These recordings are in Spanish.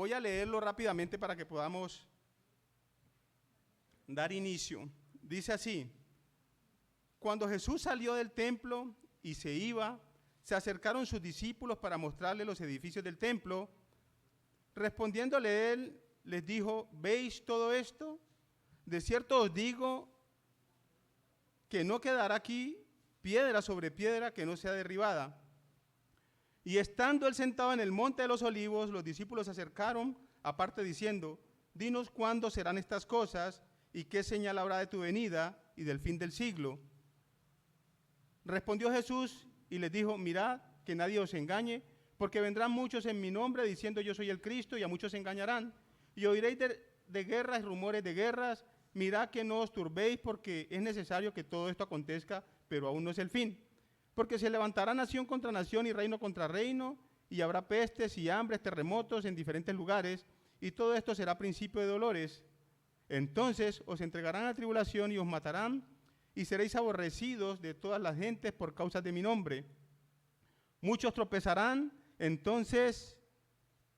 voy a leerlo rápidamente para que podamos dar inicio. Dice así: cuando Jesús salió del templo y se iba, se acercaron sus discípulos para mostrarle los edificios del templo. Respondiéndole él, les dijo: ¿veis todo esto? De cierto os digo que no quedará aquí piedra sobre piedra que no sea derribada. Y estando él sentado en el monte de los olivos, los discípulos se acercaron aparte diciendo: dinos cuándo serán estas cosas y qué señal habrá de tu venida y del fin del siglo. Respondió Jesús y les dijo: mirad que nadie os engañe, porque vendrán muchos en mi nombre diciendo yo soy el Cristo, y a muchos se engañarán. Y oiréis de guerras y rumores de guerras. Mirad que no os turbéis, porque es necesario que todo esto acontezca, pero aún no es el fin. Porque se levantará nación contra nación y reino contra reino, y habrá pestes y hambres, terremotos en diferentes lugares, y todo esto será principio de dolores. Entonces os entregarán a tribulación y os matarán, y seréis aborrecidos de todas las gentes por causa de mi nombre. Muchos tropezarán entonces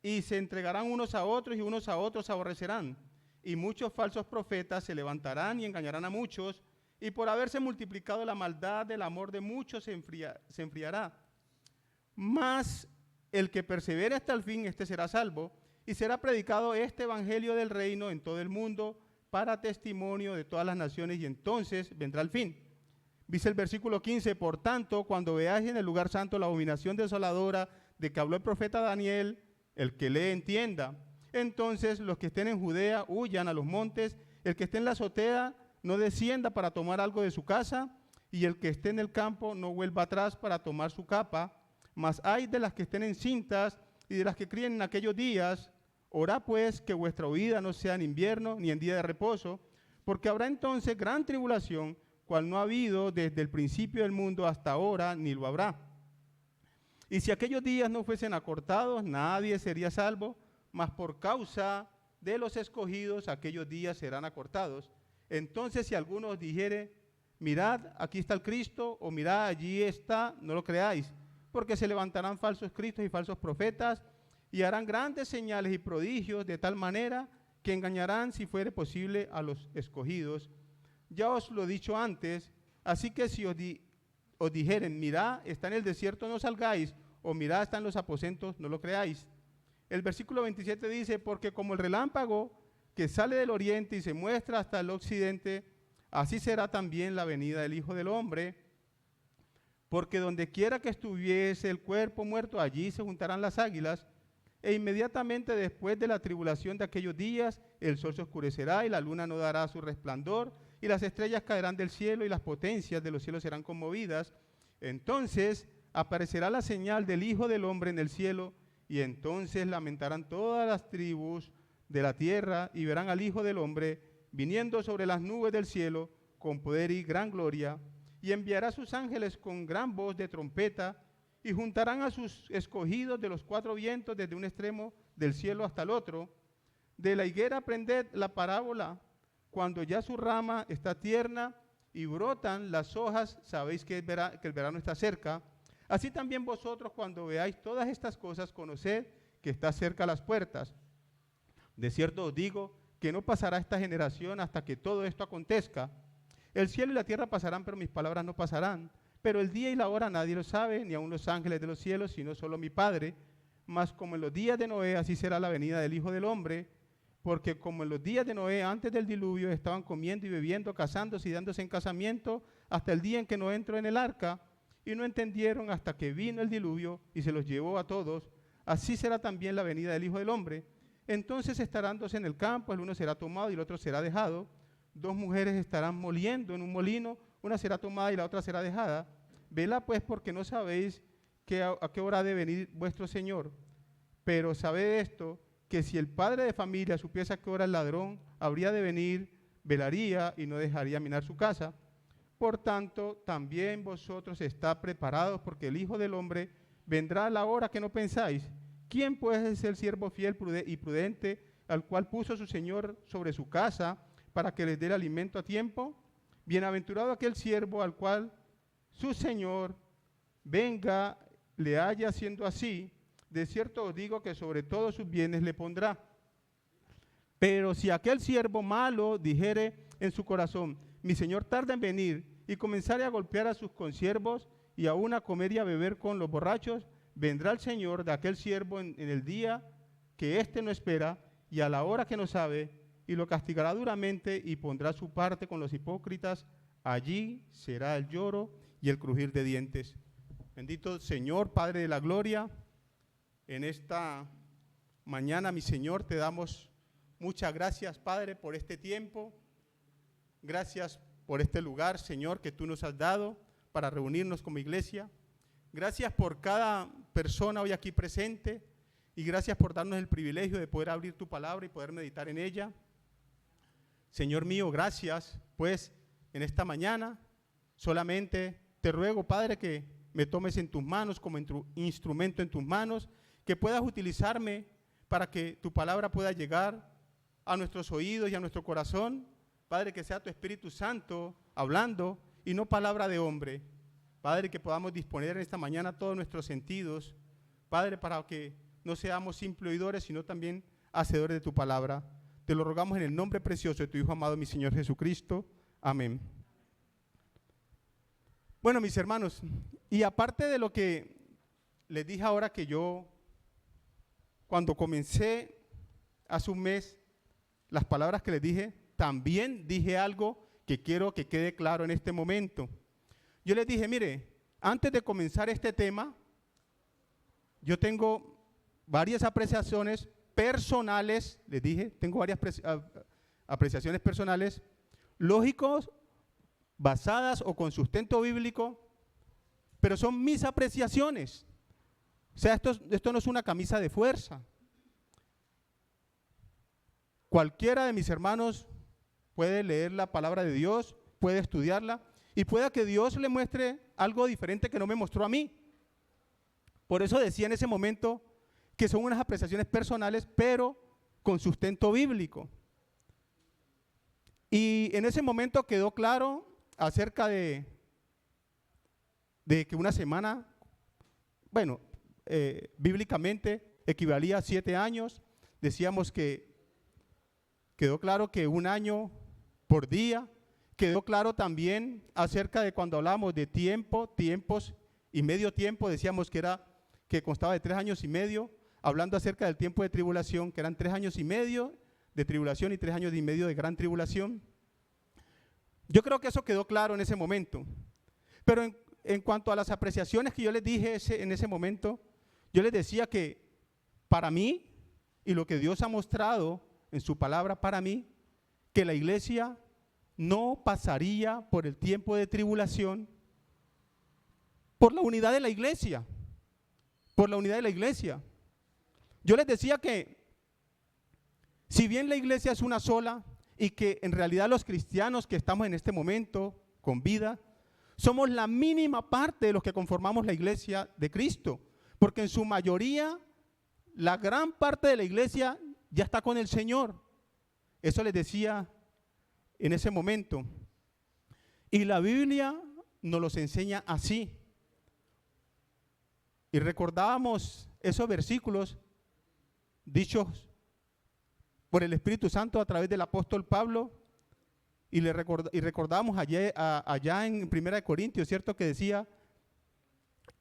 y se entregarán unos a otros, y unos a otros aborrecerán. Y muchos falsos profetas se levantarán y engañarán a muchos, y por haberse multiplicado la maldad, el amor de muchos se enfriará. Mas el que persevere hasta el fin, este será salvo, y será predicado este evangelio del reino en todo el mundo para testimonio de todas las naciones, y entonces vendrá el fin. Dice el versículo 15: por tanto, cuando veáis en el lugar santo la abominación desoladora de que habló el profeta Daniel, el que lee entienda. Entonces los que estén en Judea huyan a los montes, el que esté en la azotea no descienda para tomar algo de su casa, y el que esté en el campo no vuelva atrás para tomar su capa. Mas ay de las que estén encintas y de las que críen en aquellos días. Orad pues que vuestra huida no sea en invierno ni en día de reposo, porque habrá entonces gran tribulación, cual no ha habido desde el principio del mundo hasta ahora, ni lo habrá. Y si aquellos días no fuesen acortados, nadie sería salvo, mas por causa de los escogidos aquellos días serán acortados. Entonces si alguno os dijere: mirad, aquí está el Cristo, o mirad, allí está, no lo creáis, porque se levantarán falsos cristos y falsos profetas, y harán grandes señales y prodigios, de tal manera que engañarán, si fuere posible, a los escogidos. Ya os lo he dicho antes, así que si os dijeren: mirad, está en el desierto, no salgáis, o mirad, está en los aposentos, no lo creáis. El versículo 27 dice: porque como el relámpago que sale del oriente y se muestra hasta el occidente, así será también la venida del Hijo del Hombre. Porque donde quiera que estuviese el cuerpo muerto, allí se juntarán las águilas, e inmediatamente después de la tribulación de aquellos días, el sol se oscurecerá y la luna no dará su resplandor, y las estrellas caerán del cielo y las potencias de los cielos serán conmovidas. Entonces aparecerá la señal del Hijo del Hombre en el cielo, y entonces lamentarán todas las tribus de la tierra y verán al Hijo del Hombre viniendo sobre las nubes del cielo con poder y gran gloria, y enviará a sus ángeles con gran voz de trompeta, y juntarán a sus escogidos de los cuatro vientos desde un extremo del cielo hasta el otro. De la higuera aprended la parábola: cuando ya su rama está tierna y brotan las hojas, sabéis que el verano está cerca. Así también vosotros, cuando veáis todas estas cosas, conoced que está cerca las puertas. De cierto os digo que no pasará esta generación hasta que todo esto acontezca. El cielo y la tierra pasarán, pero mis palabras no pasarán. Pero el día y la hora nadie lo sabe, ni aun los ángeles de los cielos, sino solo mi Padre. Mas como en los días de Noé, así será la venida del Hijo del Hombre. Porque como en los días de Noé, antes del diluvio, estaban comiendo y bebiendo, casándose y dándose en casamiento, hasta el día en que Noé entró en el arca, y no entendieron hasta que vino el diluvio y se los llevó a todos. Así será también la venida del Hijo del Hombre. Entonces estarán dos en el campo, el uno será tomado y el otro será dejado. Dos mujeres estarán moliendo en un molino, una será tomada y la otra será dejada. Velad pues, porque no sabéis a qué hora ha de venir vuestro Señor. Pero sabed esto, que si el padre de familia supiese a qué hora el ladrón habría de venir, velaría y no dejaría minar su casa. Por tanto, también vosotros estad preparados, porque el Hijo del Hombre vendrá a la hora que no pensáis. ¿Quién pues es el siervo fiel y prudente, al cual puso su Señor sobre su casa, para que les dé el alimento a tiempo? Bienaventurado aquel siervo al cual su Señor venga, le haya haciendo así. de cierto os digo que sobre todos sus bienes le pondrá. Pero si aquel siervo malo dijere en su corazón, mi señor tarda en venir, y comenzare a golpear a sus consiervos, y aún a comer y a beber con los borrachos, vendrá el señor de aquel siervo en el día que éste no espera, y a la hora que no sabe, y lo castigará duramente, y pondrá su parte con los hipócritas. Allí será el lloro y el crujir de dientes. Bendito Señor, Padre de la gloria, en esta mañana, mi Señor, te damos muchas gracias, Padre, por este tiempo. Gracias por este lugar, Señor, que tú nos has dado para reunirnos como iglesia. Gracias por cada persona hoy aquí presente y gracias por darnos el privilegio de poder abrir tu palabra y poder meditar en ella. Señor mío, gracias, pues, en esta mañana solamente te ruego, Padre, que me tomes en tus manos como instrumento en tus manos, que puedas utilizarme para que tu palabra pueda llegar a nuestros oídos y a nuestro corazón. Padre, que sea tu Espíritu Santo hablando y no palabra de hombre. Padre, que podamos disponer en esta mañana todos nuestros sentidos, Padre, para que no seamos simples oidores, sino también hacedores de tu palabra. Te lo rogamos en el nombre precioso de tu Hijo amado, mi Señor Jesucristo. Amén. Bueno, mis hermanos, y aparte de lo que les dije ahora, que yo, cuando comencé hace un mes, las palabras que les dije, también dije algo que quiero que quede claro en este momento. Yo les dije, mire, antes de comenzar este tema, yo tengo varias apreciaciones personales, les dije, tengo varias apreciaciones personales, lógicos, basadas o con sustento bíblico, pero son mis apreciaciones. O sea, esto no es una camisa de fuerza. Cualquiera de mis hermanos puede leer la palabra de Dios, puede estudiarla y pueda que Dios le muestre algo diferente que no me mostró a mí. Por eso decía en ese momento que son unas apreciaciones personales, pero con sustento bíblico. Y en ese momento quedó claro acerca de que una semana, bueno, bíblicamente equivalía a 7 años. Decíamos que quedó claro que 1 año por día. Quedó claro también acerca de cuando hablamos de tiempo, tiempos y medio tiempo, decíamos que constaba de 3 años y medio, hablando acerca del tiempo de tribulación, que eran 3 años y medio de tribulación y 3 años y medio de gran tribulación. Yo creo que eso quedó claro en ese momento. Pero en cuanto a las apreciaciones que yo les dije en ese momento, yo les decía que para mí, y lo que Dios ha mostrado en su palabra para mí, que la iglesia no pasaría por el tiempo de tribulación por la unidad de la iglesia, por la unidad de la iglesia. Yo les decía que si bien la iglesia es una sola y que en realidad los cristianos que estamos en este momento con vida, somos la mínima parte de los que conformamos la iglesia de Cristo, porque en su mayoría, la gran parte de la iglesia ya está con el Señor. Eso les decía en ese momento. Y la Biblia nos los enseña así. Y recordábamos esos versículos dichos por el Espíritu Santo a través del apóstol Pablo, y recordábamos allá en 1 Corintios, ¿cierto? Que decía,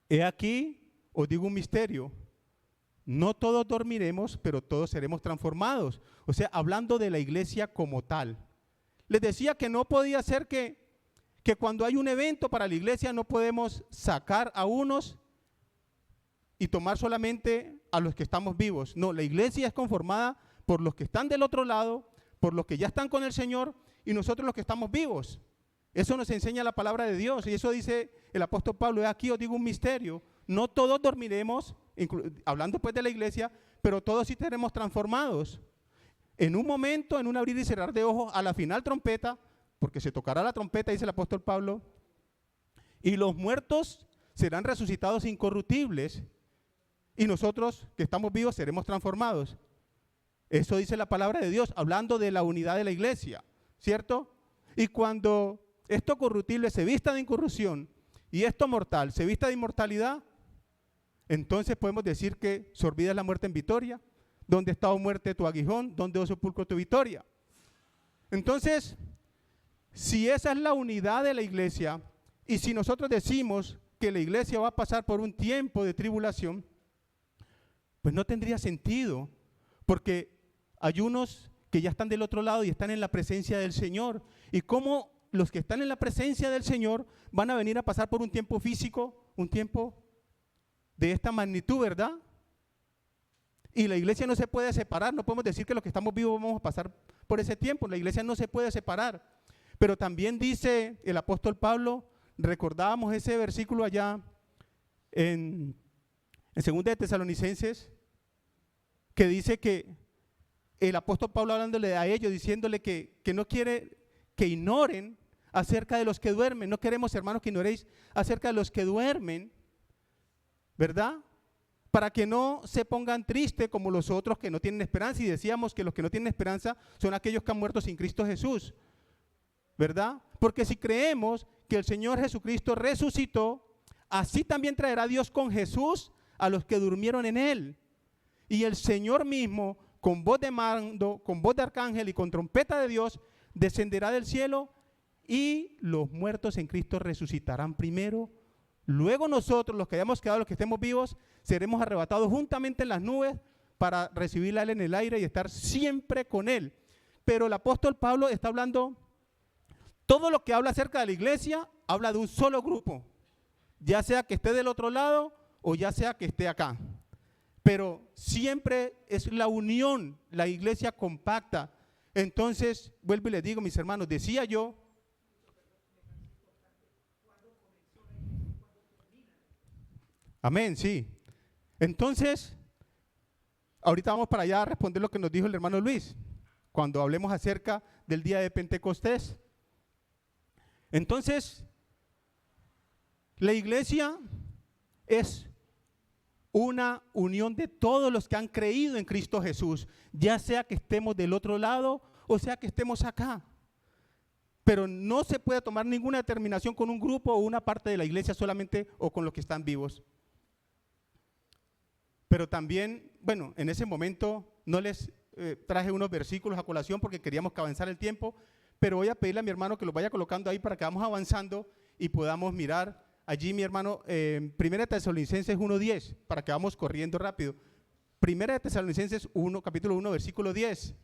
he aquí, os digo un misterio, no todos dormiremos, pero todos seremos transformados. O sea, hablando de la iglesia como tal. Les decía que no podía ser que cuando hay un evento para la iglesia no podemos sacar a unos y tomar solamente a los que estamos vivos. No, la iglesia es conformada por los que están del otro lado, por los que ya están con el Señor y nosotros los que estamos vivos. Eso nos enseña la palabra de Dios y eso dice el apóstol Pablo. Aquí os digo un misterio, no todos dormiremos, hablando pues de la iglesia, pero todos sí seremos transformados. En un momento, en un abrir y cerrar de ojos, a la final trompeta, porque se tocará la trompeta, dice el apóstol Pablo, y los muertos serán resucitados incorruptibles, y nosotros que estamos vivos seremos transformados. Eso dice la palabra de Dios, hablando de la unidad de la iglesia, ¿cierto? Y cuando esto corruptible se vista de incorrupción y esto mortal se vista de inmortalidad, entonces podemos decir que sorbida es la muerte en victoria. ¿Dónde está, oh muerte, tu aguijón? ¿Dónde, oh sepulcro, tu victoria? Entonces, si esa es la unidad de la iglesia, y si nosotros decimos que la iglesia va a pasar por un tiempo de tribulación, pues no tendría sentido, porque hay unos que ya están del otro lado y están en la presencia del Señor. ¿Y cómo los que están en la presencia del Señor van a venir a pasar por un tiempo físico, un tiempo de esta magnitud, verdad? Y la iglesia no se puede separar, no podemos decir que los que estamos vivos vamos a pasar por ese tiempo, la iglesia no se puede separar. Pero también dice el apóstol Pablo, recordábamos ese versículo allá en 2 de Tesalonicenses, que dice que el apóstol Pablo hablándole a ellos, diciéndole que no quiere que ignoren acerca de los que duermen. No queremos, hermanos, que ignoréis acerca de los que duermen, ¿verdad? Para que no se pongan tristes como los otros que no tienen esperanza. Y decíamos que los que no tienen esperanza son aquellos que han muerto sin Cristo Jesús, ¿verdad? Porque si creemos que el Señor Jesucristo resucitó, así también traerá Dios con Jesús a los que durmieron en Él. Y el Señor mismo, con voz de mando, con voz de arcángel y con trompeta de Dios, descenderá del cielo y los muertos en Cristo resucitarán primero. Luego nosotros, los que hayamos quedado, los que estemos vivos, seremos arrebatados juntamente en las nubes para recibirle a Él en el aire y estar siempre con Él. Pero el apóstol Pablo está hablando, todo lo que habla acerca de la iglesia, habla de un solo grupo, ya sea que esté del otro lado o ya sea que esté acá. Pero siempre es la unión, la iglesia compacta. Entonces, vuelvo y les digo, mis hermanos, decía yo, amén, sí. Entonces, ahorita vamos para allá a responder lo que nos dijo el hermano Luis, cuando hablemos acerca del día de Pentecostés. Entonces, la iglesia es una unión de todos los que han creído en Cristo Jesús, ya sea que estemos del otro lado o sea que estemos acá. Pero no se puede tomar ninguna determinación con un grupo o una parte de la iglesia solamente o con los que están vivos. Pero también, bueno, en ese momento no les traje unos versículos a colación porque queríamos que avanzara el tiempo, pero voy a pedirle a mi hermano que los vaya colocando ahí para que vamos avanzando y podamos mirar allí, mi hermano, 1 Tesalonicenses 1:10, para que vamos corriendo rápido. 1 Tesalonicenses 1, capítulo 1, versículo 10.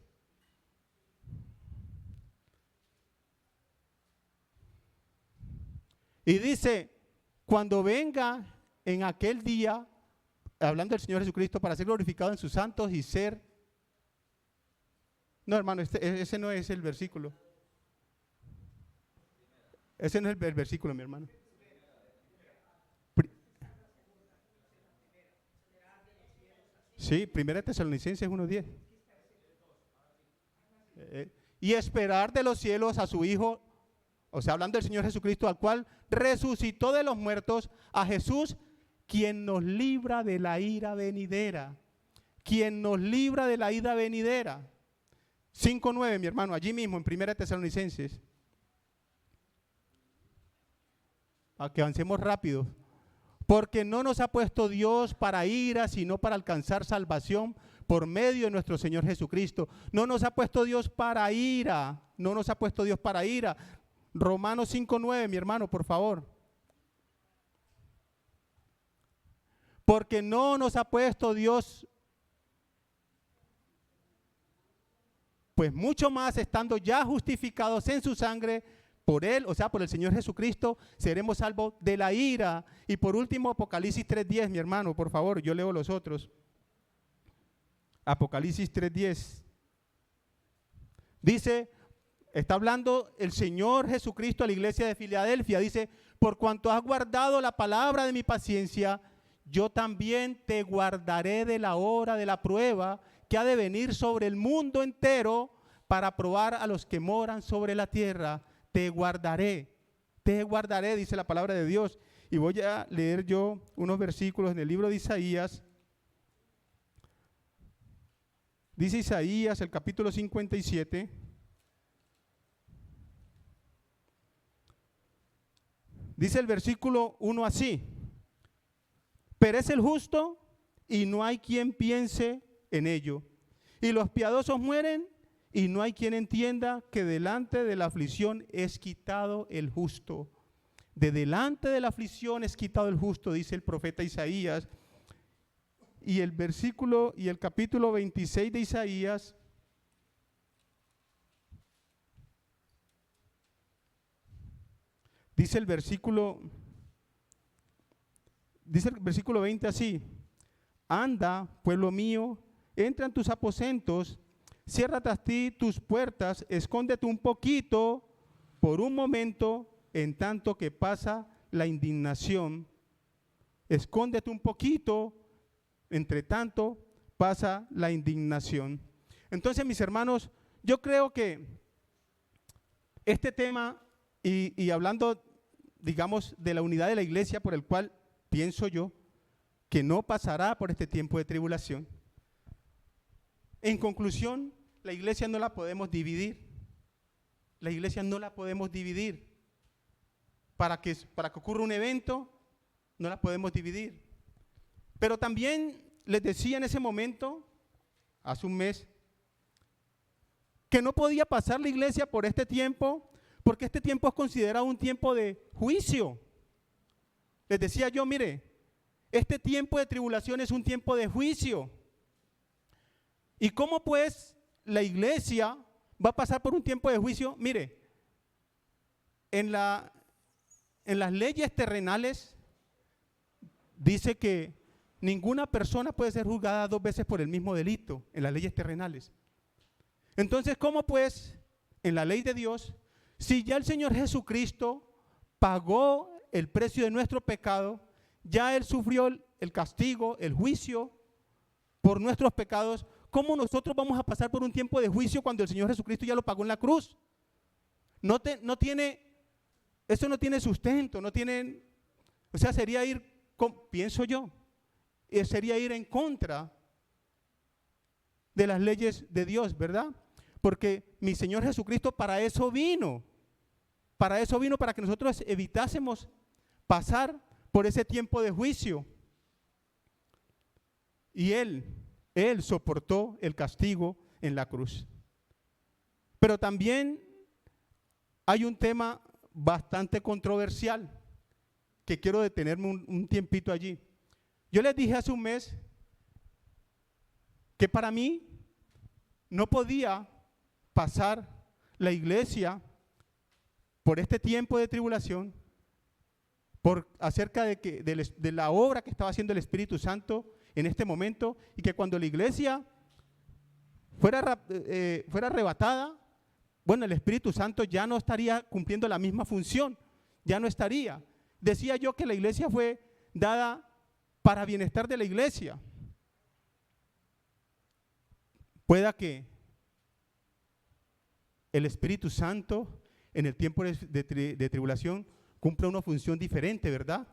Y dice, cuando venga en aquel día, hablando del Señor Jesucristo, para ser glorificado en sus santos y ser... No, hermano, ese no es el versículo. Ese no es el versículo, mi hermano. Sí, 1 Tesalonicenses 1:10. Y esperar de los cielos a su Hijo, o sea, hablando del Señor Jesucristo, al cual resucitó de los muertos, a Jesús, quien nos libra de la ira venidera. Quien nos libra de la ira venidera. 5:9, mi hermano, allí mismo en 1 Tesalonicenses. Para que avancemos rápido. Porque no nos ha puesto Dios para ira, sino para alcanzar salvación por medio de nuestro Señor Jesucristo. No nos ha puesto Dios para ira, no nos ha puesto Dios para ira. Romanos 5:9, mi hermano, por favor. Porque no nos ha puesto Dios, pues mucho más estando ya justificados en su sangre, por Él, o sea, por el Señor Jesucristo, seremos salvos de la ira. Y por último, Apocalipsis 3:10, mi hermano, por favor, yo leo los otros. Apocalipsis 3:10. Dice, está hablando el Señor Jesucristo a la iglesia de Filadelfia, dice, por cuanto has guardado la palabra de mi paciencia, yo también te guardaré de la hora de la prueba que ha de venir sobre el mundo entero para probar a los que moran sobre la tierra. Te guardaré, dice la palabra de Dios. Y voy a leer yo unos versículos en el libro de Isaías. Dice Isaías, el capítulo 57. Dice el versículo 1 así. Perece el justo y no hay quien piense en ello. Y los piadosos mueren y no hay quien entienda que delante de la aflicción es quitado el justo. De delante de la aflicción es quitado el justo, dice el profeta Isaías. Y el versículo y el capítulo 26 de Isaías dice el versículo 20 así: anda, pueblo mío, entra en tus aposentos, cierra tras ti tus puertas, escóndete un poquito por un momento, en tanto que pasa la indignación. Escóndete un poquito, entre tanto pasa la indignación. Entonces, mis hermanos, yo creo que este tema, y hablando, digamos, de la unidad de la iglesia, por el cual pienso yo que no pasará por este tiempo de tribulación. En conclusión, la iglesia no la podemos dividir. La iglesia no la podemos dividir. Para que ocurra un evento, no la podemos dividir. Pero también les decía en ese momento, hace un mes, que no podía pasar la iglesia por este tiempo, porque este tiempo es considerado un tiempo de juicio. Les decía yo, mire, este tiempo de tribulación es un tiempo de juicio. ¿Y cómo pues la iglesia va a pasar por un tiempo de juicio? Mire, en las leyes terrenales dice que ninguna persona puede ser juzgada 2 veces por el mismo delito, en las leyes terrenales. Entonces, ¿cómo pues en la ley de Dios, si ya el Señor Jesucristo pagó el precio de nuestro pecado, ya Él sufrió el castigo, el juicio por nuestros pecados, ¿cómo nosotros vamos a pasar por un tiempo de juicio cuando el Señor Jesucristo ya lo pagó en la cruz? Eso no tiene sustento, o sea, sería pienso yo, sería ir en contra de las leyes de Dios, ¿verdad? Porque mi Señor Jesucristo para eso vino para que nosotros evitásemos pasar por ese tiempo de juicio. Y Él soportó el castigo en la cruz. Pero también hay un tema bastante controversial que quiero detenerme un tiempito allí. Yo les dije hace un mes que para mí no podía pasar la iglesia por este tiempo de tribulación acerca de la obra que estaba haciendo el Espíritu Santo en este momento, y que cuando la iglesia fuera arrebatada, bueno, el Espíritu Santo ya no estaría cumpliendo la misma función, ya no estaría. Decía yo que la iglesia fue dada para bienestar de la iglesia. Pueda que el Espíritu Santo en el tiempo de tribulación cumpla una función diferente, ¿verdad?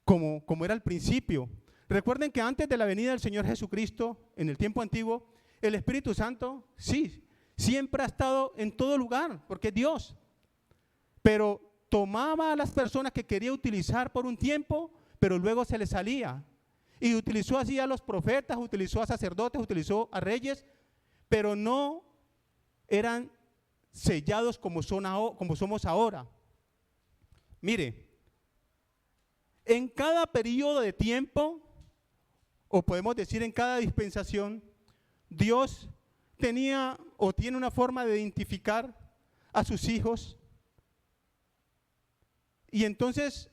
Como era al principio. Recuerden que antes de la venida del Señor Jesucristo, en el tiempo antiguo, el Espíritu Santo, sí, siempre ha estado en todo lugar, porque es Dios. Pero tomaba a las personas que quería utilizar por un tiempo, pero luego se les salía. Y utilizó así a los profetas, utilizó a sacerdotes, utilizó a reyes, pero no eran sellados como somos ahora. Mire, en cada periodo de tiempo, o podemos decir en cada dispensación, Dios tenía o tiene una forma de identificar a sus hijos. Y entonces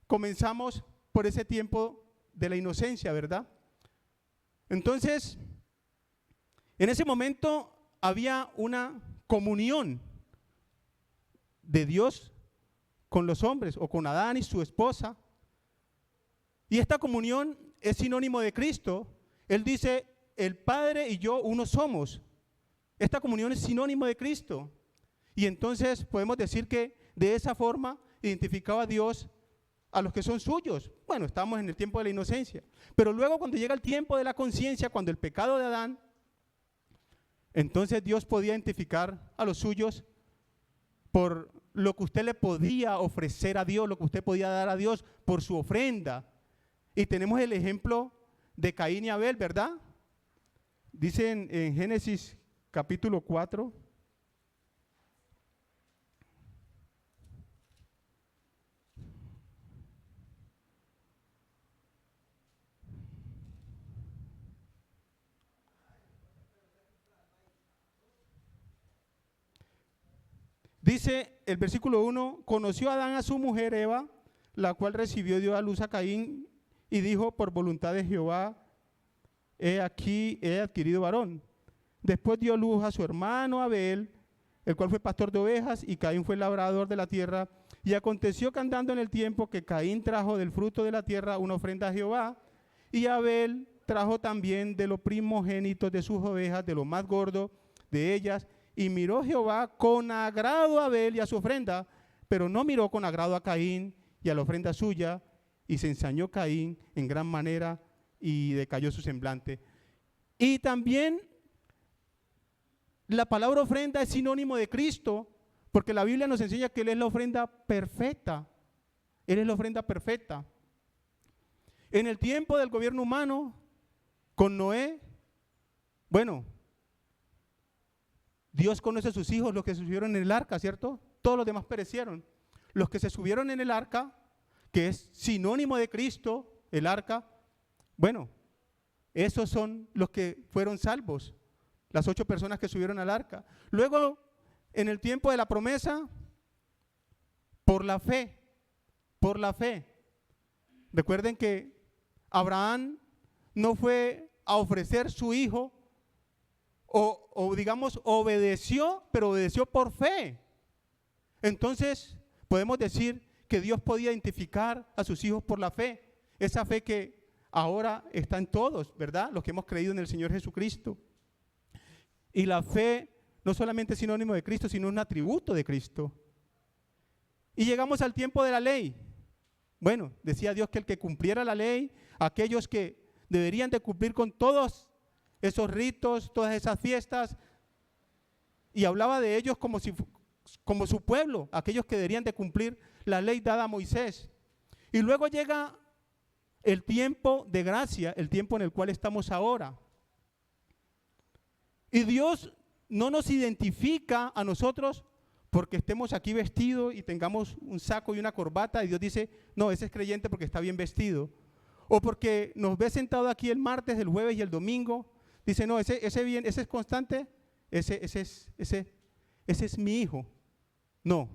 comenzamos por ese tiempo de la inocencia, ¿verdad? Entonces, en ese momento había una comunión de Dios con los hombres, o con Adán y su esposa. Y esta comunión es sinónimo de Cristo. Él dice, el Padre y yo uno somos. Esta comunión es sinónimo de Cristo. Y entonces podemos decir que de esa forma identificaba a Dios a los que son suyos. Bueno, estamos en el tiempo de la inocencia. Pero luego cuando llega el tiempo de la conciencia, cuando el pecado de Adán, entonces Dios podía identificar a los suyos por lo que usted le podía ofrecer a Dios, lo que usted podía dar a Dios por su ofrenda. Y tenemos el ejemplo de Caín y Abel, ¿verdad? Dice en Génesis capítulo 4. Dice el versículo 1, conoció Adán a su mujer Eva, la cual recibió y dio a luz a Caín, y dijo, por voluntad de Jehová, he aquí, he adquirido varón. Después dio luz a su hermano Abel, el cual fue pastor de ovejas, y Caín fue labrador de la tierra. Y aconteció que andando en el tiempo que Caín trajo del fruto de la tierra una ofrenda a Jehová, y Abel trajo también de los primogénitos de sus ovejas, de lo más gordo de ellas, y miró Jehová con agrado a Abel y a su ofrenda, pero no miró con agrado a Caín y a la ofrenda suya, y se ensañó Caín en gran manera y decayó su semblante. Y también la palabra ofrenda es sinónimo de Cristo, porque la Biblia nos enseña que Él es la ofrenda perfecta. Él es la ofrenda perfecta. En el tiempo del gobierno humano, con Noé, bueno, Dios conoce a sus hijos, los que se subieron en el arca, ¿cierto? Todos los demás perecieron. Los que se subieron en el arca, que es sinónimo de Cristo, el arca, bueno, esos son los que fueron salvos, las 8 personas que subieron al arca. Luego, en el tiempo de la promesa, por la fe, recuerden que Abraham no fue a ofrecer su hijo, o digamos, obedeció, pero obedeció por fe. Entonces, podemos decir que Dios podía identificar a sus hijos por la fe, esa fe que ahora está en todos, ¿verdad? Los que hemos creído en el Señor Jesucristo. Y la fe no solamente es sinónimo de Cristo, sino un atributo de Cristo. Y llegamos al tiempo de la ley. Bueno, decía Dios que el que cumpliera la ley, aquellos que deberían de cumplir con todos esos ritos, todas esas fiestas, y hablaba de ellos como su pueblo, aquellos que deberían de cumplir la ley dada a Moisés. Y luego llega el tiempo de gracia, el tiempo en el cual estamos ahora. Y Dios no nos identifica a nosotros porque estemos aquí vestidos y tengamos un saco y una corbata, y Dios dice, no, ese es creyente porque está bien vestido. O porque nos ve sentado aquí el martes, el jueves y el domingo, dice, no, ese es constante, ese es mi hijo. No,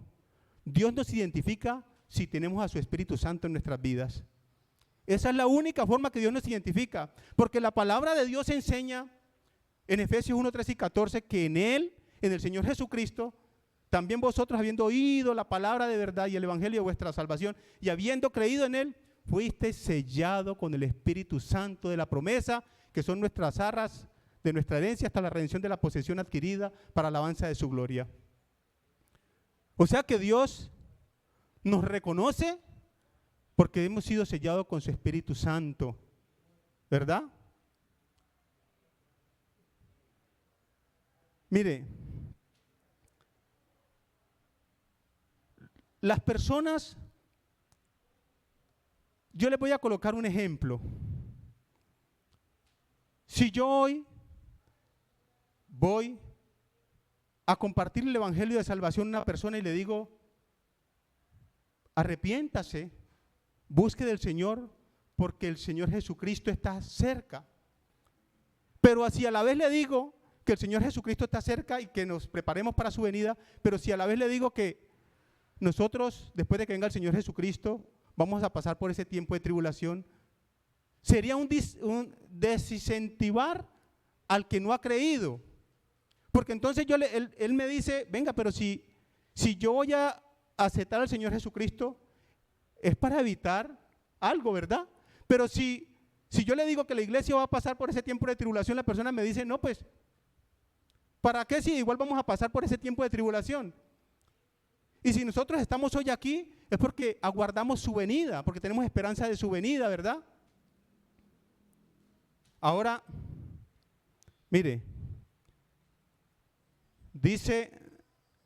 Dios nos identifica si tenemos a su Espíritu Santo en nuestras vidas. Esa es la única forma que Dios nos identifica, porque la palabra de Dios enseña en Efesios 1, 13 y 14 que en Él, en el Señor Jesucristo, también vosotros, habiendo oído la palabra de verdad y el evangelio de vuestra salvación, y habiendo creído en Él, fuiste sellado con el Espíritu Santo de la promesa, que son nuestras arras de nuestra herencia hasta la redención de la posesión adquirida para alabanza de su gloria. O sea que Dios nos reconoce porque hemos sido sellados con su Espíritu Santo, ¿verdad? Mire, las personas, yo les voy a colocar un ejemplo. Si yo hoy voy a compartir el evangelio de salvación a una persona y le digo, arrepiéntase, busque del Señor, porque el Señor Jesucristo está cerca. Pero si a la vez le digo que el Señor Jesucristo está cerca y que nos preparemos para su venida, pero si a la vez le digo que nosotros, después de que venga el Señor Jesucristo, vamos a pasar por ese tiempo de tribulación, sería un desincentivar al que no ha creído. Porque entonces él me dice, venga, pero si yo voy a aceptar al Señor Jesucristo, es para evitar algo, ¿verdad? Pero si yo le digo que la iglesia va a pasar por ese tiempo de tribulación, la persona me dice, no, pues, ¿para qué si igual vamos a pasar por ese tiempo de tribulación? Y si nosotros estamos hoy aquí, es porque aguardamos su venida, porque tenemos esperanza de su venida, ¿verdad? Ahora, mire, dice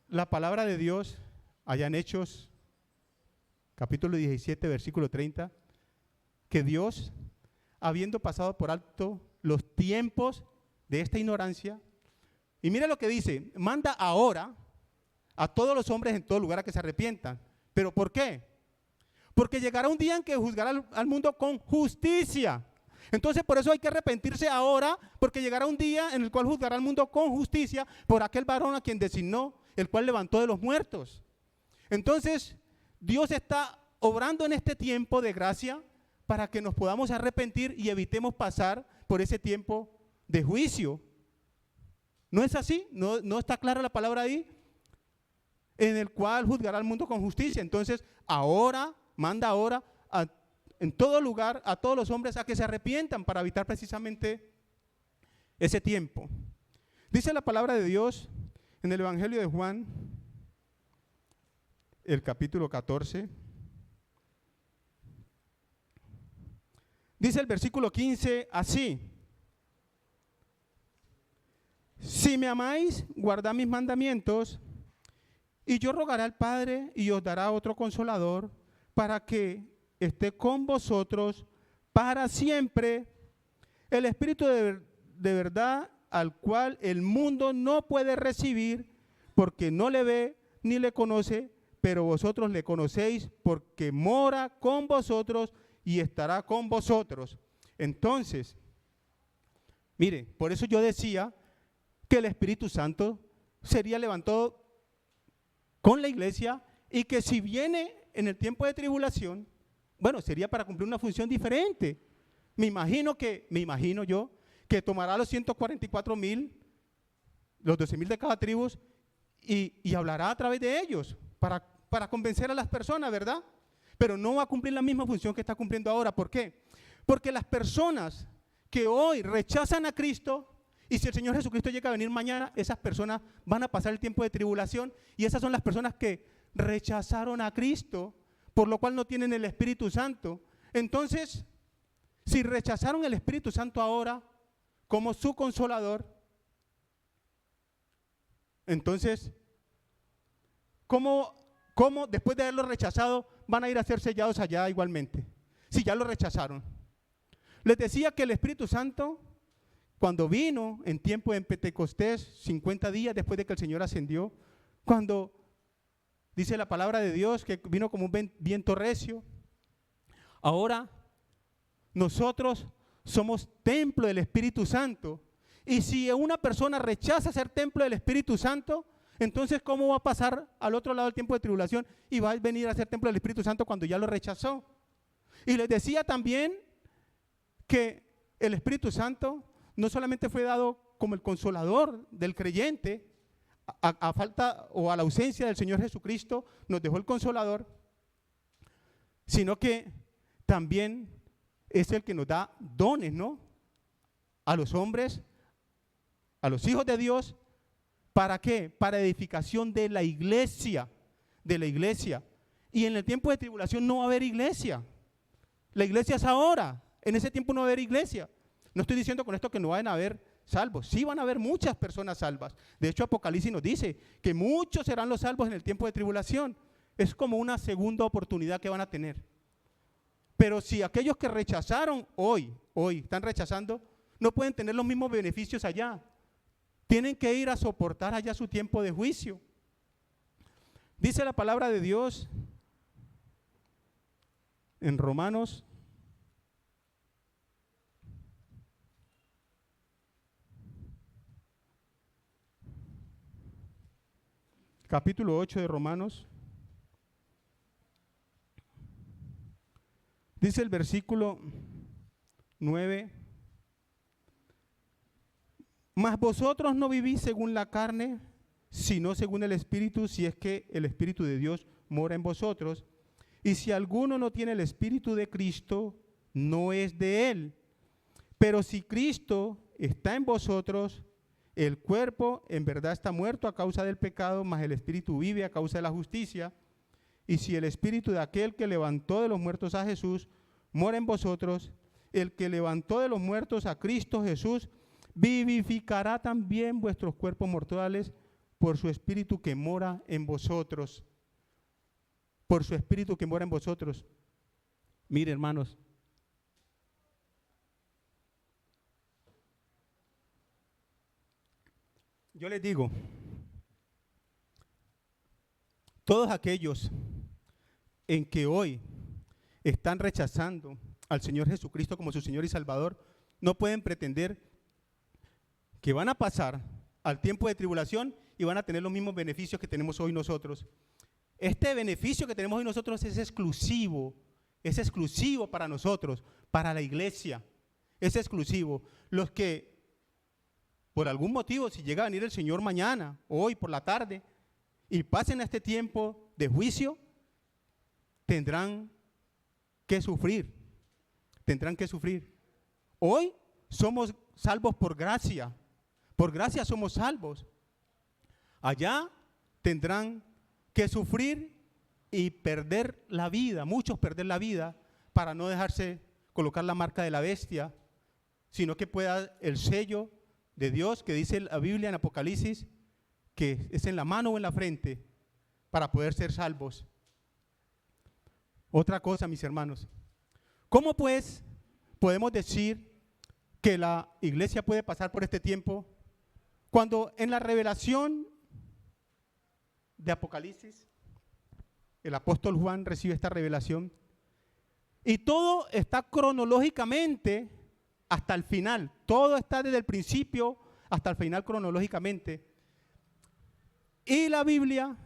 la palabra de Dios allá en Hechos, capítulo 17, versículo 30, que Dios, habiendo pasado por alto los tiempos de esta ignorancia, y mire lo que dice, manda ahora a todos los hombres en todo lugar a que se arrepientan. ¿Pero por qué? Porque llegará un día en que juzgará al mundo con justicia. Entonces por eso hay que arrepentirse ahora, porque llegará un día en el cual juzgará al mundo con justicia por aquel varón a quien designó, el cual levantó de los muertos. Entonces Dios está obrando en este tiempo de gracia para que nos podamos arrepentir y evitemos pasar por ese tiempo de juicio. ¿No es así? ¿No está clara la palabra ahí? En el cual juzgará al mundo con justicia. Entonces ahora, manda ahora en todo lugar a todos los hombres a que se arrepientan para evitar precisamente ese tiempo. Dice la palabra de Dios en el Evangelio de Juan, el capítulo 14. Dice el versículo 15 así: si me amáis, guardad mis mandamientos, y yo rogaré al Padre y os dará otro consolador para que esté con vosotros para siempre, el Espíritu de verdad, al cual el mundo no puede recibir porque no le ve ni le conoce, pero vosotros le conocéis porque mora con vosotros y estará con vosotros. Entonces, mire, por eso yo decía que el Espíritu Santo sería levantado con la iglesia y que si viene en el tiempo de tribulación, bueno, sería para cumplir una función diferente. Me imagino yo, que tomará los 144,000, los 12,000 de cada tribu y hablará a través de ellos para convencer a las personas, ¿verdad? Pero no va a cumplir la misma función que está cumpliendo ahora. ¿Por qué? Porque las personas que hoy rechazan a Cristo, y si el Señor Jesucristo llega a venir mañana, esas personas van a pasar el tiempo de tribulación, y esas son las personas que rechazaron a Cristo, por lo cual no tienen el Espíritu Santo. Entonces, si rechazaron el Espíritu Santo ahora como su consolador, entonces, ¿cómo después de haberlo rechazado van a ir a ser sellados allá igualmente? Si ya lo rechazaron. Les decía que el Espíritu Santo, cuando vino en tiempo de Pentecostés, 50 días después de que el Señor ascendió, cuando dice la palabra de Dios que vino como un viento recio, ahora nosotros somos templo del Espíritu Santo. Y si una persona rechaza ser templo del Espíritu Santo, entonces ¿cómo va a pasar al otro lado del tiempo de tribulación y va a venir a ser templo del Espíritu Santo cuando ya lo rechazó? Y les decía también que el Espíritu Santo no solamente fue dado como el consolador del creyente, a falta o a la ausencia del Señor Jesucristo nos dejó el consolador, sino que también es el que nos da dones, ¿no? A los hombres, a los hijos de Dios. ¿Para qué? Para edificación de la iglesia, Y en el tiempo de tribulación no va a haber iglesia. La iglesia es ahora. En ese tiempo no va a haber iglesia. No estoy diciendo con esto que no van a haber salvos. Sí van a haber muchas personas salvas. De hecho, Apocalipsis nos dice que muchos serán los salvos en el tiempo de tribulación. Es como una segunda oportunidad que van a tener. Pero si aquellos que rechazaron hoy están rechazando, no pueden tener los mismos beneficios allá. Tienen que ir a soportar allá su tiempo de juicio. Dice la palabra de Dios en Romanos capítulo 8 de Romanos. Dice el versículo 9: mas vosotros no vivís según la carne, sino según el Espíritu, si es que el Espíritu de Dios mora en vosotros. Y si alguno no tiene el Espíritu de Cristo, no es de él. Pero si Cristo está en vosotros, el cuerpo en verdad está muerto a causa del pecado, mas el Espíritu vive a causa de la justicia. Y si el Espíritu de aquel que levantó de los muertos a Jesús mora en vosotros, el que levantó de los muertos a Cristo Jesús vivificará también vuestros cuerpos mortales por su Espíritu que mora en vosotros. Por su Espíritu que mora en vosotros. Mire, hermanos, yo les digo, todos aquellos en que hoy están rechazando al Señor Jesucristo como su Señor y Salvador, no pueden pretender que van a pasar al tiempo de tribulación y van a tener los mismos beneficios que tenemos hoy nosotros. Este beneficio que tenemos hoy nosotros es exclusivo para nosotros, para la iglesia, es exclusivo. Los que, por algún motivo, si llega a venir el Señor mañana, hoy por la tarde, y pasen a este tiempo de juicio, tendrán que sufrir. Hoy somos salvos por gracia somos salvos. Allá tendrán que sufrir y perder la vida, muchos perder la vida, para no dejarse colocar la marca de la bestia, sino que pueda el sello de Dios, que dice la Biblia en Apocalipsis, que es en la mano o en la frente, para poder ser salvos. Otra cosa, mis hermanos, ¿cómo pues podemos decir que la iglesia puede pasar por este tiempo cuando en la revelación de Apocalipsis el apóstol Juan recibe esta revelación y todo está cronológicamente hasta el final? Todo está desde el principio hasta el final cronológicamente. Y la Biblia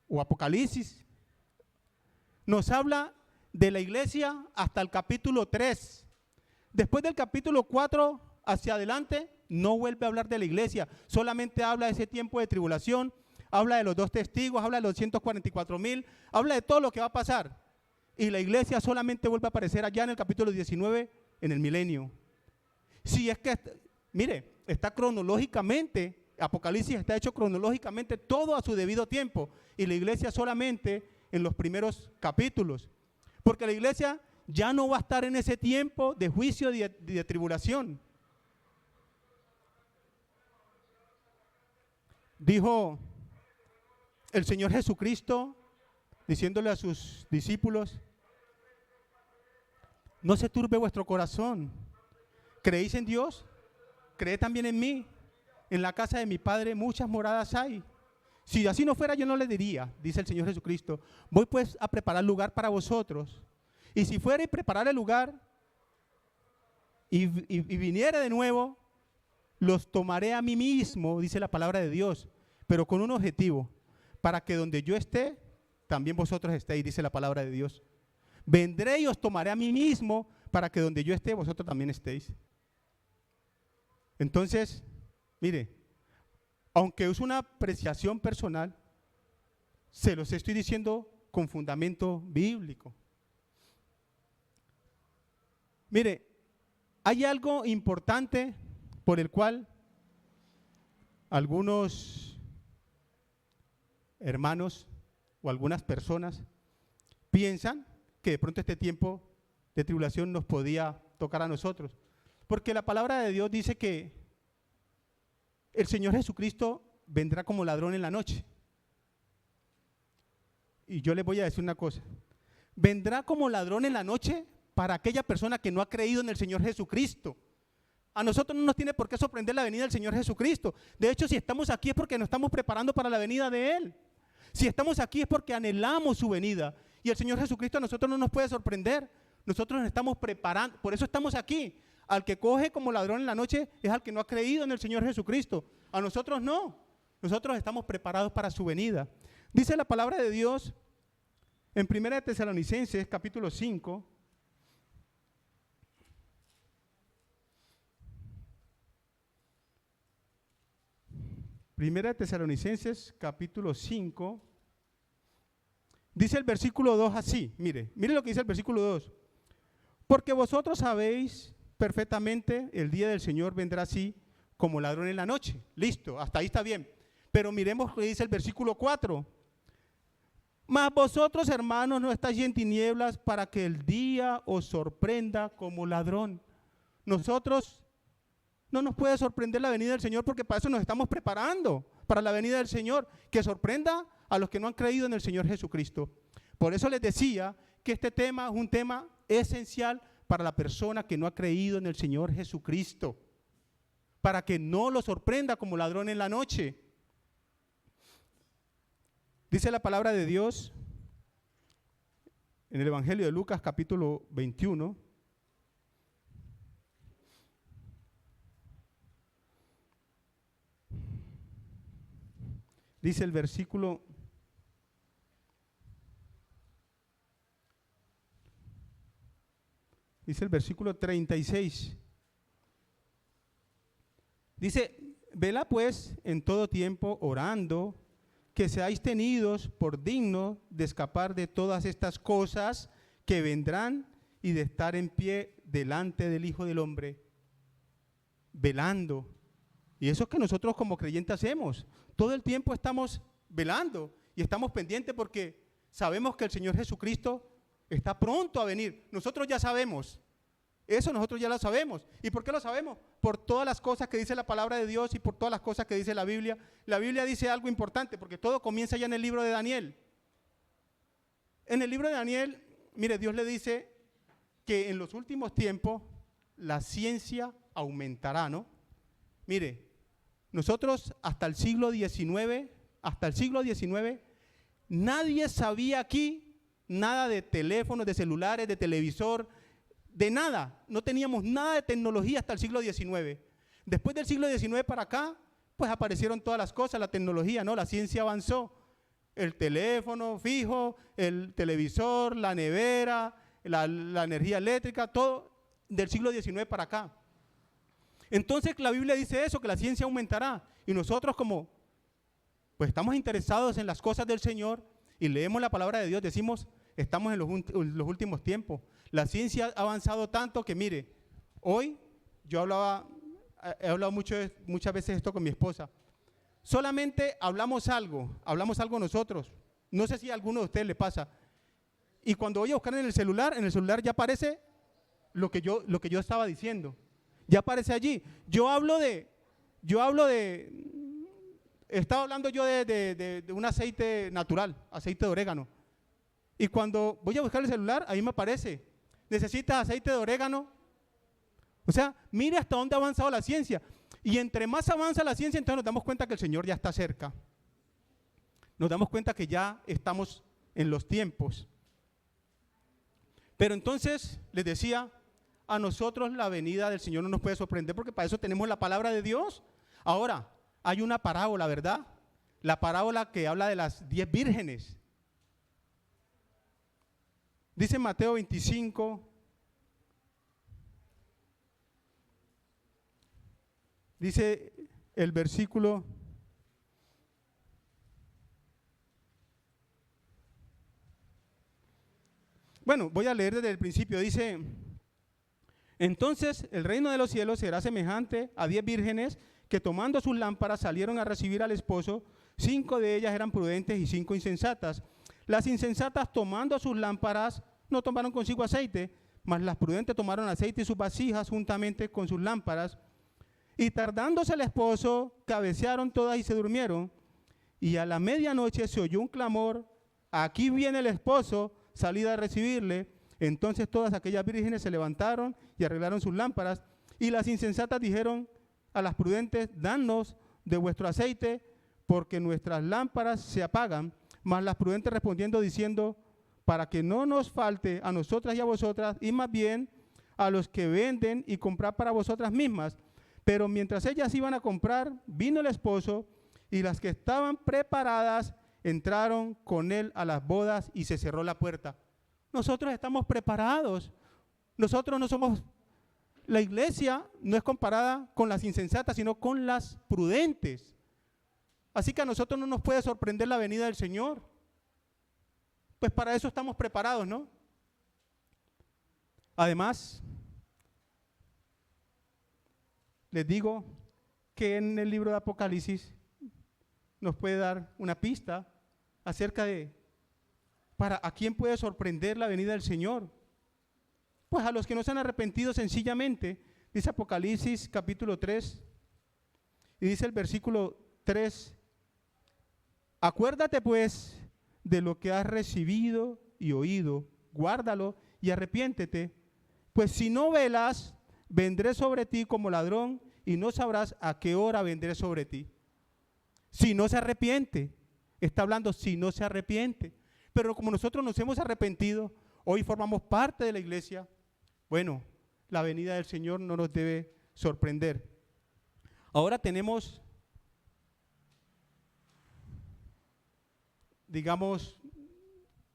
o Apocalipsis nos habla de la iglesia hasta el capítulo 3. Después del capítulo 4 hacia adelante no vuelve a hablar de la iglesia, solamente habla de ese tiempo de tribulación, habla de los 2 testigos, habla de los 144,000, habla de todo lo que va a pasar. Y la iglesia solamente vuelve a aparecer allá en el capítulo 19, en el milenio. Si es que, mire, está cronológicamente, Apocalipsis está hecho cronológicamente todo a su debido tiempo, y la iglesia solamente en los primeros capítulos, porque la iglesia ya no va a estar en ese tiempo de juicio y de tribulación. Dijo el Señor Jesucristo, diciéndole a sus discípulos: no se turbe vuestro corazón. ¿Creéis en Dios? Creed también en mí. En la casa de mi Padre muchas moradas hay. Si así no fuera, yo no le diría, dice el Señor Jesucristo: voy pues a preparar lugar para vosotros. Y si fuera y preparar el lugar y viniera de nuevo, los tomaré a mí mismo, dice la palabra de Dios, pero con un objetivo: para que donde yo esté, también vosotros estéis, dice la palabra de Dios. Vendré y os tomaré a mí mismo, para que donde yo esté, vosotros también estéis. Entonces, mire, aunque es una apreciación personal, se los estoy diciendo con fundamento bíblico. Mire, hay algo importante por el cual algunos hermanos o algunas personas piensan que de pronto este tiempo de tribulación nos podía tocar a nosotros, porque la palabra de Dios dice que el Señor Jesucristo vendrá como ladrón en la noche. Y yo les voy a decir una cosa: vendrá como ladrón en la noche para aquella persona que no ha creído en el Señor Jesucristo. A nosotros no nos tiene por qué sorprender la venida del Señor Jesucristo. De hecho, si estamos aquí es porque nos estamos preparando para la venida de Él. Si estamos aquí es porque anhelamos su venida. Y el Señor Jesucristo a nosotros no nos puede sorprender. Nosotros nos estamos preparando, por eso estamos aquí. Al que coge como ladrón en la noche es al que no ha creído en el Señor Jesucristo. A nosotros no. Nosotros estamos preparados para su venida. Dice la palabra de Dios en 1 Tesalonicenses capítulo 5. Primera de Tesalonicenses, capítulo 5, dice el versículo 2 así, mire lo que dice el versículo 2. Porque vosotros sabéis perfectamente, el día del Señor vendrá así como ladrón en la noche. Listo, hasta ahí está bien. Pero miremos lo que dice el versículo 4. Mas vosotros, hermanos, no estáis en tinieblas para que el día os sorprenda como ladrón. Nosotros no nos puede sorprender la venida del Señor, porque para eso nos estamos preparando, para la venida del Señor, que sorprenda a los que no han creído en el Señor Jesucristo. Por eso les decía que este tema es un tema esencial para la persona que no ha creído en el Señor Jesucristo, para que no lo sorprenda como ladrón en la noche. Dice la palabra de Dios en el Evangelio de Lucas, capítulo 21. Dice el versículo 36. Dice, vela pues en todo tiempo orando, que seáis tenidos por dignos de escapar de todas estas cosas que vendrán y de estar en pie delante del Hijo del Hombre. Velando. Y eso es que nosotros como creyentes hacemos. Todo el tiempo estamos velando y estamos pendientes porque sabemos que el Señor Jesucristo está pronto a venir. Nosotros ya sabemos. Eso nosotros ya lo sabemos. ¿Y por qué lo sabemos? Por todas las cosas que dice la palabra de Dios y por todas las cosas que dice la Biblia. La Biblia dice algo importante porque todo comienza ya en el libro de Daniel. En el libro de Daniel, mire, Dios le dice que en los últimos tiempos la ciencia aumentará, ¿no? Mire, nosotros hasta el siglo XIX, nadie sabía aquí nada de teléfonos, de celulares, de televisor, de nada. No teníamos nada de tecnología hasta el siglo XIX. Después del siglo XIX para acá, pues aparecieron todas las cosas, la tecnología, ¿no? La ciencia avanzó. El teléfono fijo, el televisor, la nevera, la energía eléctrica, todo del siglo XIX para acá. Entonces la Biblia dice eso, que la ciencia aumentará. Y nosotros como, pues estamos interesados en las cosas del Señor y leemos la palabra de Dios, decimos, estamos en los últimos tiempos. La ciencia ha avanzado tanto que, mire, hoy he hablado muchas veces esto con mi esposa. Solamente hablamos algo nosotros. No sé si a alguno de ustedes le pasa. Y cuando voy a buscar en el celular ya aparece lo que yo estaba diciendo. Ya aparece allí. Estaba hablando yo de un aceite natural, aceite de orégano. Y cuando voy a buscar el celular, ahí me aparece, ¿necesitas aceite de orégano? O sea, mire hasta dónde ha avanzado la ciencia. Y entre más avanza la ciencia, entonces nos damos cuenta que el Señor ya está cerca. Nos damos cuenta que ya estamos en los tiempos. Pero entonces, les decía, a nosotros la venida del Señor no nos puede sorprender porque para eso tenemos la palabra de Dios. Ahora, hay una parábola, ¿verdad? La parábola que habla de las 10 vírgenes. Dice Mateo 25, dice el versículo 1. Voy a leer desde el principio. Dice, entonces el reino de los cielos será semejante a 10 vírgenes que tomando sus lámparas salieron a recibir al esposo. 5 de ellas eran prudentes y 5 insensatas. Las insensatas tomando sus lámparas no tomaron consigo aceite, mas las prudentes tomaron aceite y sus vasijas juntamente con sus lámparas. Y tardándose el esposo, cabecearon todas y se durmieron. Y a la medianoche se oyó un clamor, aquí viene el esposo, salid a recibirle. Entonces todas aquellas vírgenes se levantaron y arreglaron sus lámparas. Y las insensatas dijeron a las prudentes, danos de vuestro aceite, porque nuestras lámparas se apagan. Mas las prudentes respondiendo diciendo, para que no nos falte a nosotras y a vosotras, y más bien a los que venden y comprar para vosotras mismas. Pero mientras ellas iban a comprar, vino el esposo, y las que estaban preparadas entraron con él a las bodas y se cerró la puerta. Nosotros estamos preparados. Nosotros no somos, la iglesia no es comparada con las insensatas, sino con las prudentes. Así que a nosotros no nos puede sorprender la venida del Señor. Pues para eso estamos preparados, ¿no? Además, les digo que en el libro de Apocalipsis nos puede dar una pista acerca de a quién puede sorprender la venida del Señor. Pues a los que no se han arrepentido sencillamente. Dice Apocalipsis capítulo 3 y dice el versículo 3, acuérdate pues de lo que has recibido y oído, guárdalo y arrepiéntete, pues si no velas, vendré sobre ti como ladrón y no sabrás a qué hora vendré sobre ti. Si no se arrepiente, Está hablando si no se arrepiente. Pero como nosotros nos hemos arrepentido, hoy formamos parte de la iglesia, bueno, la venida del Señor no nos debe sorprender. Ahora tenemos, digamos,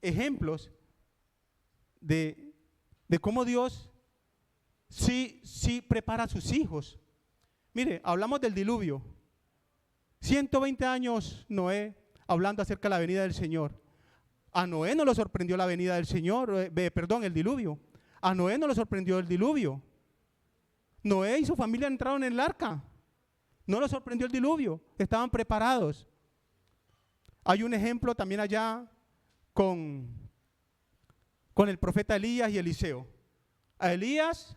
ejemplos de cómo Dios sí prepara a sus hijos. Mire, hablamos del diluvio. 120 años Noé hablando acerca de la venida del Señor. A Noé no lo sorprendió la venida del Señor, el diluvio. A Noé no lo sorprendió el diluvio. Noé y su familia entraron en el arca. No lo sorprendió el diluvio, estaban preparados. Hay un ejemplo también allá con el profeta Elías y Eliseo. A Elías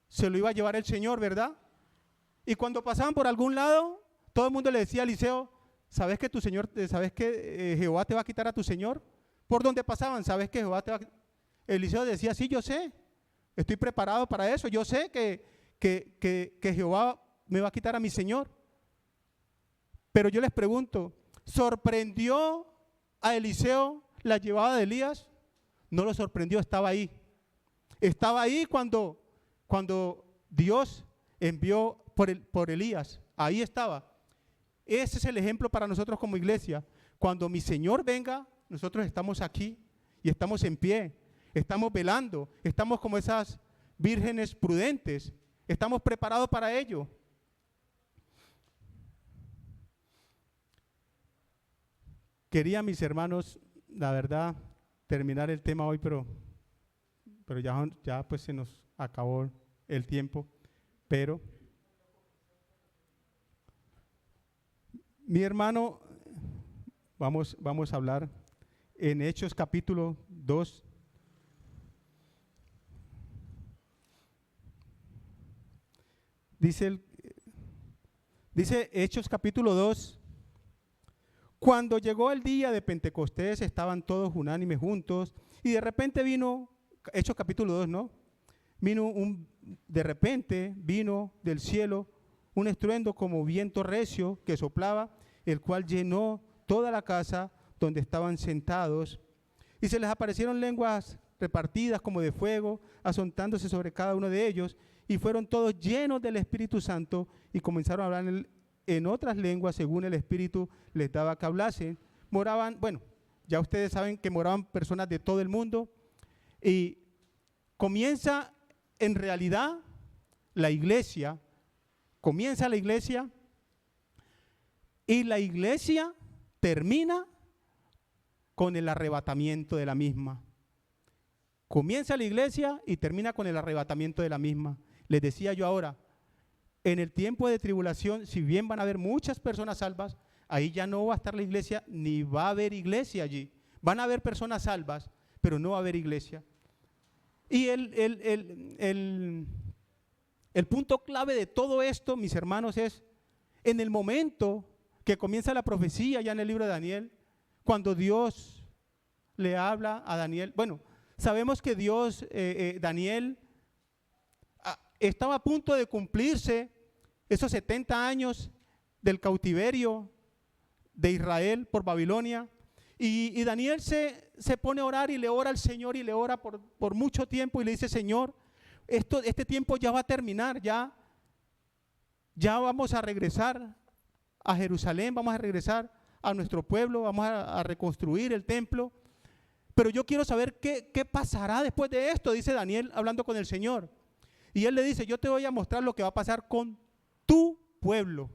se lo iba a llevar el Señor, ¿verdad? Y cuando pasaban por algún lado, todo el mundo le decía a Eliseo, ¿sabes que Jehová te va a quitar a tu Señor? Por donde pasaban, ¿sabes que Jehová te va a quitar? Eliseo decía, sí, yo sé, estoy preparado para eso, yo sé que Jehová me va a quitar a mi Señor. Pero yo les pregunto, ¿sorprendió a Eliseo la llevada de Elías? No lo sorprendió, estaba ahí. Estaba ahí cuando Dios envió por Elías, ahí estaba. Ese es el ejemplo para nosotros como iglesia. Cuando mi Señor venga, nosotros estamos aquí y estamos en pie, estamos velando, estamos como esas vírgenes prudentes, estamos preparados para ello. Quería, mis hermanos, la verdad, terminar el tema hoy, pero ya pues se nos acabó el tiempo. Pero, mi hermano, vamos a hablar en Hechos capítulo 2. Dice Hechos capítulo 2. Cuando llegó el día de Pentecostés, estaban todos unánimes juntos, y de repente vino, Hechos capítulo 2, ¿no? De repente vino del cielo un estruendo como viento recio que soplaba, el cual llenó toda la casa donde estaban sentados, y se les aparecieron lenguas repartidas como de fuego, asentándose sobre cada uno de ellos, y fueron todos llenos del Espíritu Santo, y comenzaron a hablar en otras lenguas según el Espíritu les daba que hablasen. Moraban, bueno, ya ustedes saben que moraban personas de todo el mundo, y comienza en realidad la iglesia, y la iglesia termina con el arrebatamiento de la misma. Comienza la iglesia y termina con el arrebatamiento de la misma. Les decía yo ahora, en el tiempo de tribulación, si bien van a haber muchas personas salvas, ahí ya no va a estar la iglesia, ni va a haber iglesia allí. Van a haber personas salvas, pero no va a haber iglesia. Y el punto clave de todo esto, mis hermanos, es en el momento que comienza la profecía ya en el libro de Daniel, cuando Dios le habla a Daniel. Bueno, sabemos que Daniel estaba a punto de cumplirse esos 70 años del cautiverio de Israel por Babilonia, y Daniel se pone a orar y le ora al Señor, y le ora por mucho tiempo, y le dice, Señor, este tiempo ya va a terminar, ya vamos a regresar a Jerusalén, vamos a regresar a nuestro pueblo, vamos a reconstruir el templo, pero yo quiero saber qué pasará después de esto, dice Daniel hablando con el Señor. Y él le dice, yo te voy a mostrar lo que va a pasar con tu pueblo,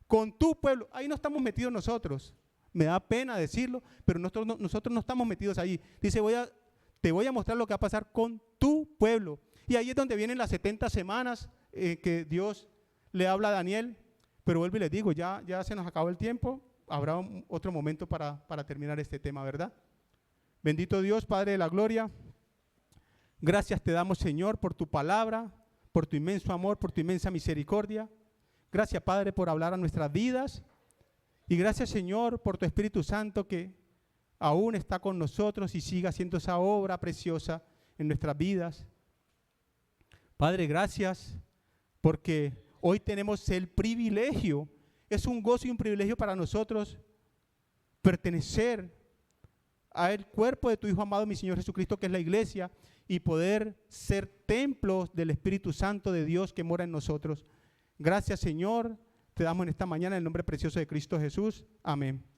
con tu pueblo. Ahí no estamos metidos nosotros, me da pena decirlo, pero nosotros no estamos metidos allí. Dice, te voy a mostrar lo que va a pasar con tu pueblo. Y ahí es donde vienen las 70 semanas que Dios le habla a Daniel. Pero vuelvo y les digo, ya se nos acabó el tiempo, habrá otro momento para terminar este tema, ¿verdad? Bendito Dios, Padre de la gloria, gracias te damos, Señor, por tu palabra, por tu inmenso amor, por tu inmensa misericordia. Gracias, Padre, por hablar a nuestras vidas, y gracias, Señor, por tu Espíritu Santo que aún está con nosotros y sigue haciendo esa obra preciosa en nuestras vidas. Padre, gracias porque hoy tenemos el privilegio, es un gozo y un privilegio para nosotros pertenecer al cuerpo de tu Hijo amado, mi Señor Jesucristo, que es la iglesia, y poder ser templos del Espíritu Santo de Dios que mora en nosotros. Gracias, Señor, te damos en esta mañana en el nombre precioso de Cristo Jesús. Amén.